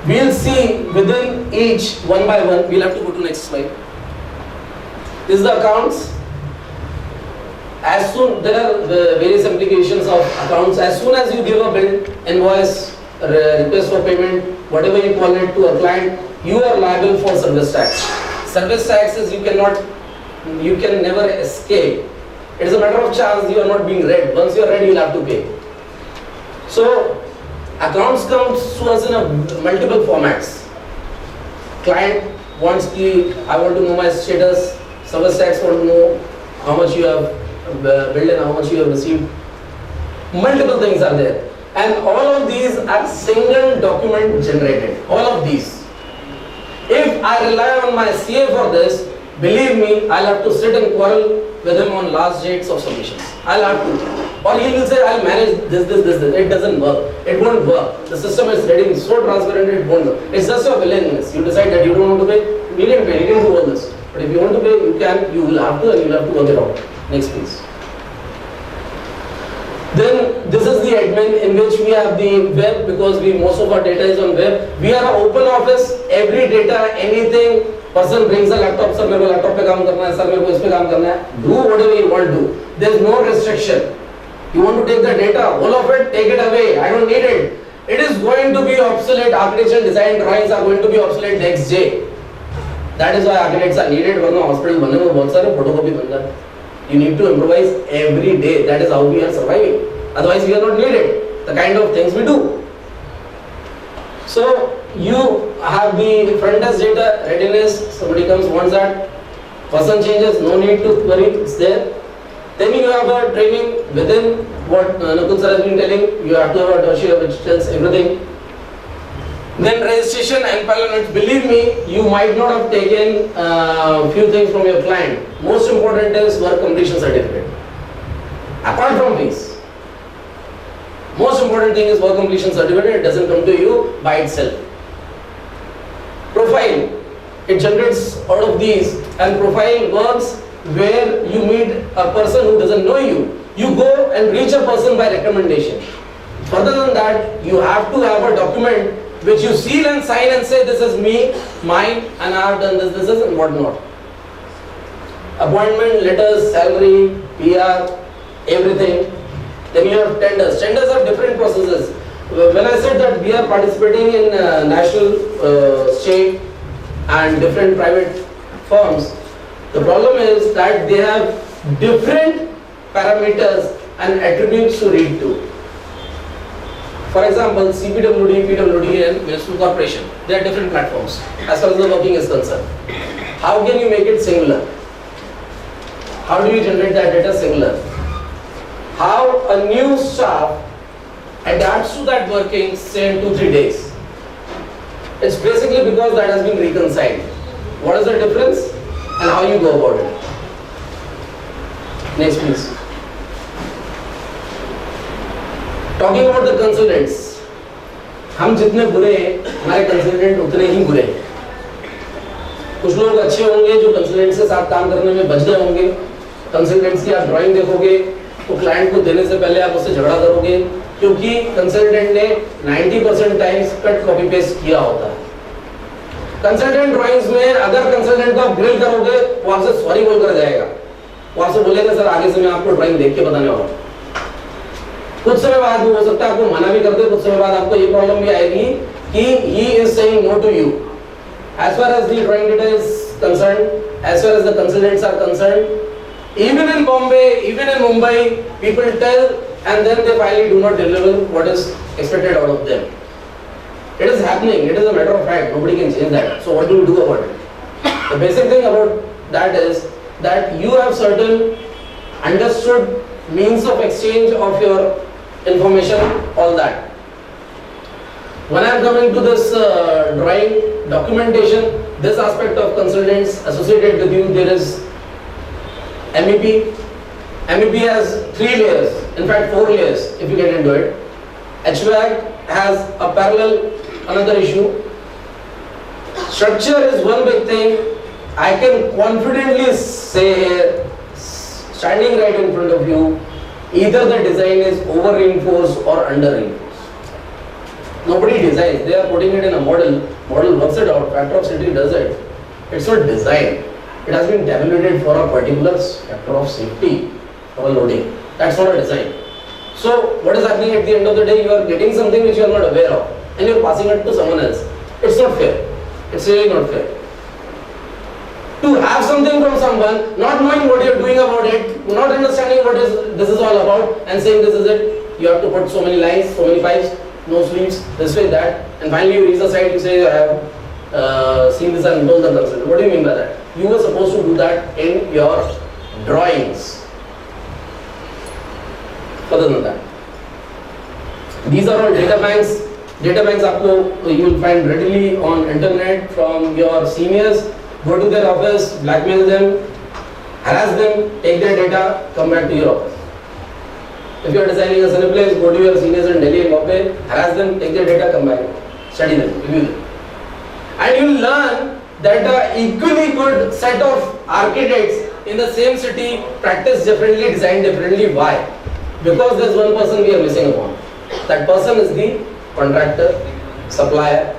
We'll see within each one by one. We'll have to go to next slide. This is the accounts. As soon there are various implications of accounts. As soon as you give a bill, invoice, request for payment, whatever you call it, to a client, you are liable for service tax. Service tax is you can never escape. It is a matter of chance you are not being read. Once you are read, you will have to pay. So accounts comes to us in a multiple formats. Client wants I want to know my status. Service tax want to know how much you have billed and how much you have received. Multiple things are there, and all of these are single document generated. All of these. If I rely on my CA for this, believe me, I'll have to sit and quarrel with him on last dates of submissions. I'll have to. Or he will say, I'll manage this. It doesn't work. It won't work. The system is getting so transparent, it won't work. It's just your willingness. You decide that you don't want to pay, you can pay, you can do all this. But if you want to pay, you will have to, and you will have to work it out. Next please. Then this is the admin in which we have the web, because most of our data is on web. We are an open office. Every data, anything, person brings a laptop, sir मेरे को laptop पे काम करना है, sir मेरे को इस पे काम करना है. Do whatever you want to do. There is no restriction. You want to take the data, all of it, take it away. I don't need it. It is going to be obsolete. Architecture design drawings are going to be obsolete next day. That is why architects are needed. वरना hospital बनने में बहुत सारे photocopy बन जाते. You need to improvise every day. That is how we are surviving. Otherwise, we are not needed. The kind of things we do. So you have the front desk data readiness. Somebody comes, wants that. Person changes. No need to worry. It's there. Then you have a training within what Nakul sir has been telling. You have to have a dossier which tells everything. Then registration and parliament. Believe me, you might not have taken few things from your client. Most important is work completion certificate. Apart from these, most important thing is work completion certificate. It doesn't come to you by itself. Profile. It generates out of these, and profile works where you meet a person who doesn't know you. You go and reach a person by recommendation. Further than that, you have to have a document which you seal and sign and say, this is me, mine, and I have done this, and whatnot. Appointment, letters, salary, PR, everything. Then you have tenders. Tenders are different processes. When I said that we are participating in national, state, and different private firms, the problem is that they have different parameters and attributes to read to. For example, CPWD, PWD, and Municipal Corporation, they are different platforms as far as the working is concerned. How can you make it singular? How do you generate that data singular? How a new staff adapts to that working, say in 2-3 days. It's basically because that has been reconciled. What is the difference and how you go about it? Next please. Talking about the consultants, हम जितने बुरे हैं, हमारे consultant उतने ही बुरे हैं. कुछ लोग अच्छे होंगे जो कंसल्टेंट से साथ काम करने में बच गए होंगे. कंसल्टेंट्स की आप ड्राइंग देखोगे तो क्लाइंट को देने से पहले आप उससे झगड़ा करोगे, क्योंकि कंसल्टेंट ने 90% टाइम्स कट कॉपी पेस्ट किया होता है. कंसल्टेंट ड्राइंग्स में अगर कंसल्टेंट को आप ग्रिल करोगे वो आपसे सॉरी बोलकर जाएगा. वो आपसे बोलेगा सर आगे से मैं आपको ड्राइंग देख के बताने वाला हूँ. कुछ समय बाद हो सकता है आपको मना भी कर दे. कुछ समय बाद आपको ये प्रॉब्लम भी आएगी कि he is saying no to you. As far as the drawing data is concerned, as far as the consultants are concerned, even in Bombay, even in Mumbai, people tell and then they finally do not deliver what is expected out of them. It is happening. It is a matter of fact. Nobody can change that. So what do you do about it? The basic thing about that is that you have certain understood means of exchange of your information, all that. When I am coming to this drawing documentation, this aspect of consultants associated with you, there is MEP. MEP has 3 layers, in fact 4 layers if you get into it. HVAC has a parallel, another issue. Structure is one big thing. I can confidently say here, standing right in front of you, either the design is over reinforced or under reinforced. Nobody designs. They are putting it in a model. Model works it out. Factor of safety does it. It's not design. It has been tabulated for a particular factor of safety for loading. That's not a design. So what is happening at the end of the day? You are getting something which you are not aware of, and you are passing it to someone else. It's not fair. It's really not fair. To have something from someone, not knowing what you are doing about it, not understanding what this is all about, and saying this is it, you have to put so many lines, so many pipes, no sleeves, this way, that, and finally you reach the site, you say, I have seen this and told the consultant. What do you mean by that? You were supposed to do that in your drawings. Further than that, these are all data banks. Data banks you will find readily on internet from your seniors. Go to their office, blackmail them, harass them, take their data, come back to your office. If you are designing a Cineplace, go to your seniors in Delhi and Bombay, harass them, take their data, come back, study them, review them. And you will learn that an equally good set of architects in the same city practice differently, design differently. Why? Because there is one person we are missing upon. That person is the contractor, supplier,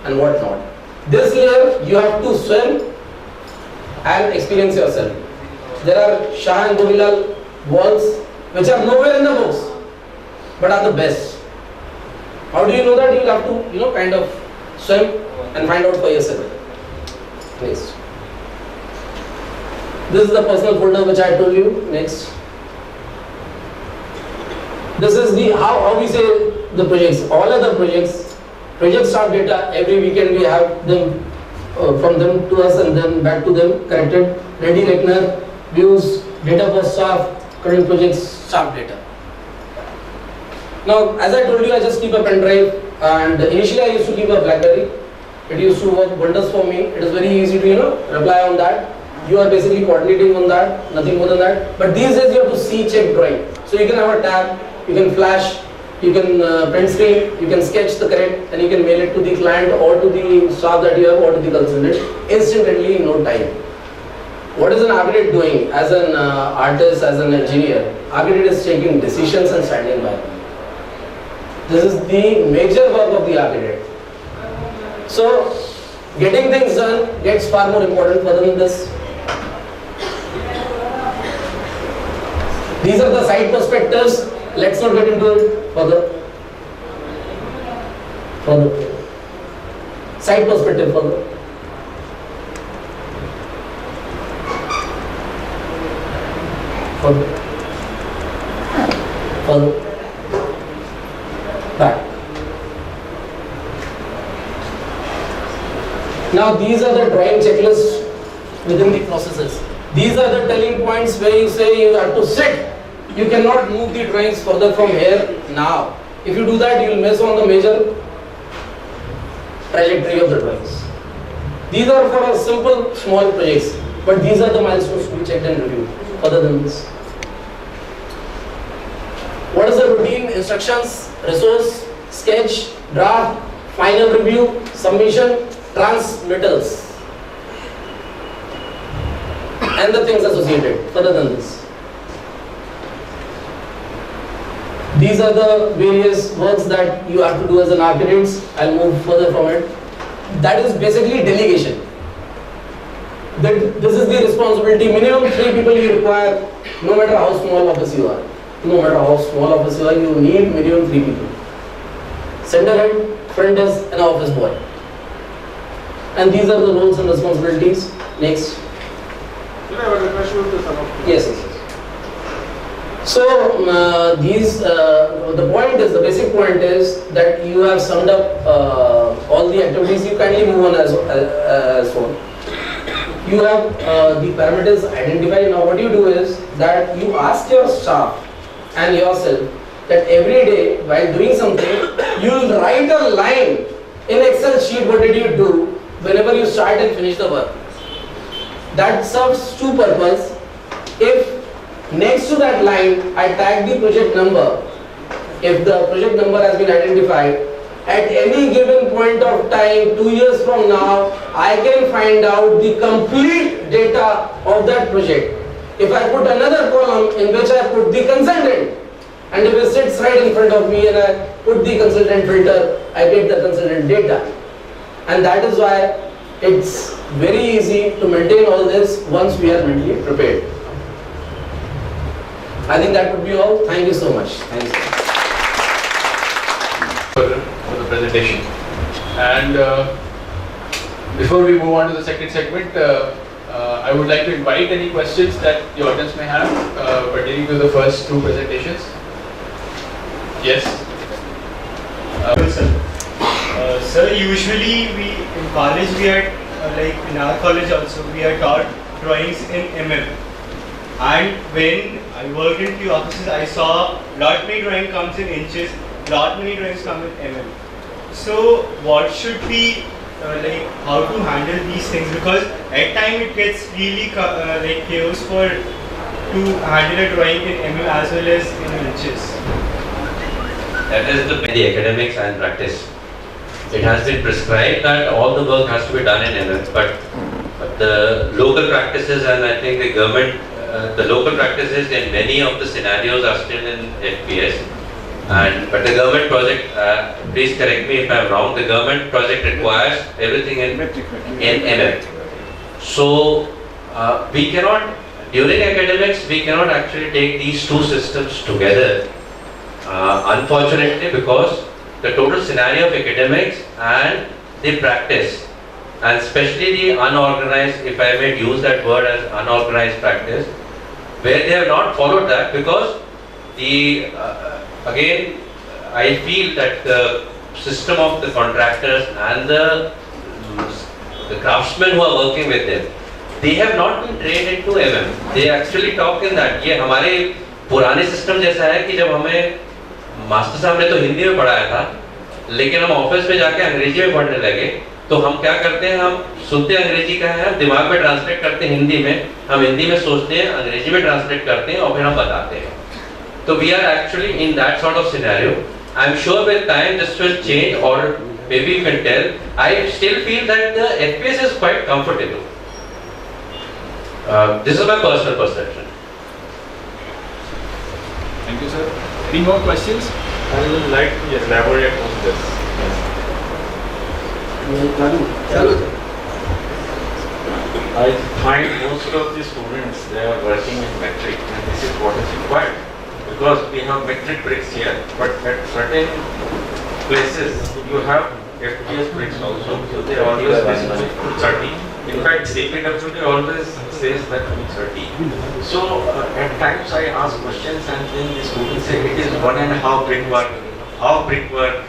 and whatnot. This layer you have to swim and experience yourself. There are Shah and Govilal walls which are nowhere in the books but are the best. How do you know that? You will have to, kind of swim and find out for yourself. Next. This is the personal folder which I told you. Next. This is the how we say the projects. All other projects, project start data, every weekend we have them from them to us and then back to them, corrected. Ready reckoner, views, data for staff, current projects, staff data. Now, as I told you, I just keep a pen drive, and initially I used to keep a BlackBerry. It used to work wonders for me. It is very easy to reply on that. You are basically coordinating on that, nothing more than that. But these days you have to see check drawing. So you can have a tab, you can flash, you can print screen, you can sketch the correct, and you can mail it to the client or to the staff that you have or to the consultant instantly in no time. What is an architect doing as an artist, as an engineer? Architect is taking decisions and standing by. This is the major work of the architect. So, getting things done gets far more important further than this. These are the site perspectives. Let's not get into it further. Site perspective further. Further. Back. Now these are the drawing checklists within the processes. These are the telling points where you say you have to sit. You cannot move the drawings further from here now. If you do that, you will miss on the major trajectory of the drawings. These are for a simple small projects, but these are the milestones to be checked and reviewed. Other than this, what is the routine, instructions, resource, sketch, draft, final review, submission, transmittals, and the things associated. Other than this, these are the various works that you have to do as an architect. I'll move further from it. That is basically delegation. This is the responsibility. Minimum 3 people you require, no matter how small office you are. No matter how small office you are, you need minimum 3 people. Center head, front desk, and office boy. And these are the roles and responsibilities. Next. Yes. So the point is, the basic point is that you have summed up all the activities. You kindly move on as well. You have the parameters identified. Now what you do is that you ask your staff and yourself that every day while doing something, you will write a line in Excel sheet. What did you do whenever you start and finish the work? That serves two purposes. If next to that line I tag the project number, if the project number has been identified, at any given point of time, 2 years from now, I can find out the complete data of that project. If I put another column in which I put the consultant, And if it sits right in front of me and I put the consultant filter, I get the consultant data. And that is why it's very easy to maintain all this once we are mentally prepared. I think that would be all. Thank you so much. Thank you. For the presentation. And before we move on to the second segment, I would like to invite any questions that the audience may have pertaining to the first two presentations. Yes. Sir, usually we in college we are like in our college also we are taught drawings in mm, and when I worked in few offices I saw lot many drawing comes in inches, lot many drawings come in mm. So what should be like how to handle these things, because at time it gets really like chaos for to handle a drawing in mm as well as in inches. That is the academics and practice. It has been prescribed that all the work has to be done in MM, but the local practices and I think the government, the local practices in many of the scenarios are still in FPS. But the government project, please correct me if I am wrong, the government project requires everything in MM. So we cannot, during academics, we cannot actually take these two systems together. Unfortunately, because the total scenario of academics and the practice, and especially the unorganized, if I may use that word as unorganized practice, where they have not followed that, because the again I feel that the system of the contractors and the craftsmen who are working with them, they have not been trained into MM. They actually talk in that. ये हमारे पुराने system जैसा है कि जब हमें master साहब ने तो हिंदी में पढ़ाया था, लेकिन हम ऑफिस में जाके अंग्रेजी में पढ़ने लगे, तो हम क्या करते हैं, हम सुनते हैं अंग्रेजी का है, दिमाग में ट्रांसलेट करते हैं हिंदी में, हम हिंदी में सोचते हैं, अंग्रेजी में ट्रांसलेट करते हैं और फिर हम बताते हैं. So we are actually in that sort of scenario. I'm sure with time this will change, or maybe you can tell. I still feel that the FPS is quite comfortable. This is my personal perception. Thank you, sir. Any more questions? I would like to elaborate on this. I find most of the students, they are working in metric, and this is what is required. Because we have metric bricks here, but at certain places you have FPS bricks also, so they always specify 30. In fact, CPWD always says that 30. So at times I ask questions and then the students say it is 1.5 brickwork, half brickwork,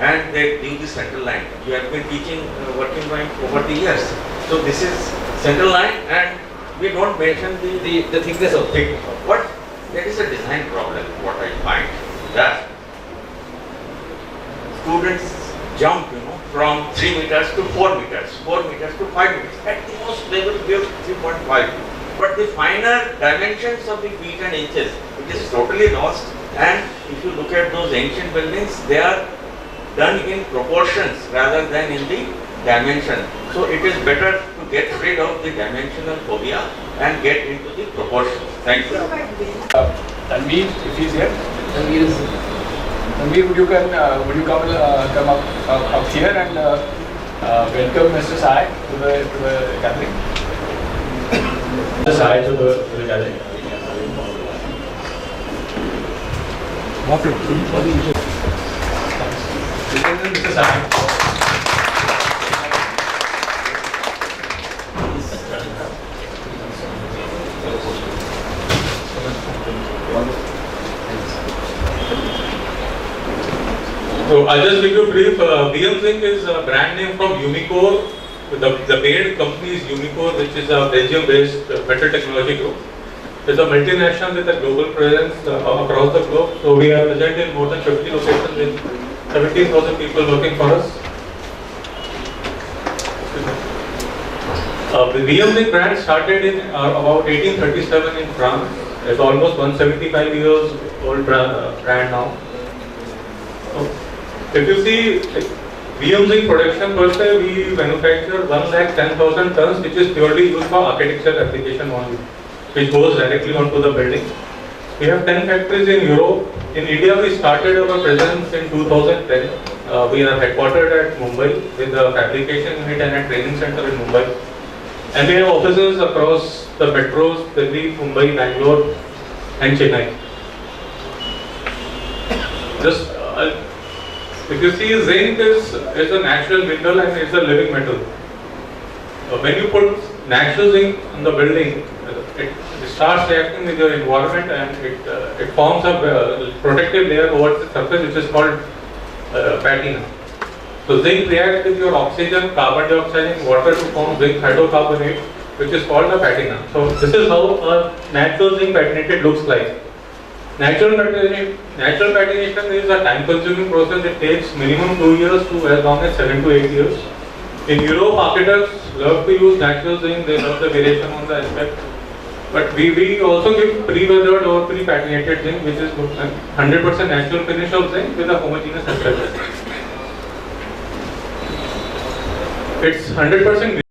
and they do the central line. You have been teaching working line over the years. So this is central line, and we don't mention the thickness of thick. But there is a design problem, what I find, that students jump, from 3 meters to 4 meters, 4 meters to 5 meters. At the most they will give 3.5. But the finer dimensions of the feet and inches, it is totally lost. And if you look at those ancient buildings, they are done in proportions rather than in the dimension. So it is better to get rid of the dimensional phobia and get into the proportions. Thank you. Tanveer, if he's here. Tanveer is Tanveer, would you come up here and welcome Mr. Sai to the gathering? Mr. Sai to the gathering. Mr. Sai. So I'll just give you a brief. VMzinc is a brand name from Umicore. The parent company is Umicore, which is a Belgium-based metal technology group. It's a multinational with a global presence across the globe. So we are present in more than 50 locations with 17,000 people working for us. The VMzinc brand started in about 1837 in France. It's almost 175 years old brand now. So, if you see VMzinc production per se, we manufacture 110,000 tons, which is purely used for architectural application only, which goes directly onto the building. We have 10 factories in Europe. In India, we started our presence in 2010. We are headquartered at Mumbai with a fabrication unit and a training center in Mumbai. And we have offices across the metros, Delhi, Mumbai, Bangalore, and Chennai. Just if you see, zinc is a natural mineral and it's a living metal. When you put natural zinc on the building, it starts reacting with your environment and it forms a protective layer over the surface which is called patina. So zinc reacts with your oxygen, carbon dioxide and water to form zinc hydrocarbonate, which is called a patina. So this is how a natural zinc patinated looks like. Natural patination is a time-consuming process. It takes minimum 2 years to as long as 7 to 8 years. In Europe, architects love to use natural zinc. They love the variation on the aspect. But we also give pre-weathered or pre-patinated zinc, which is 100% natural finish of zinc with a homogeneous aspect. It's 100%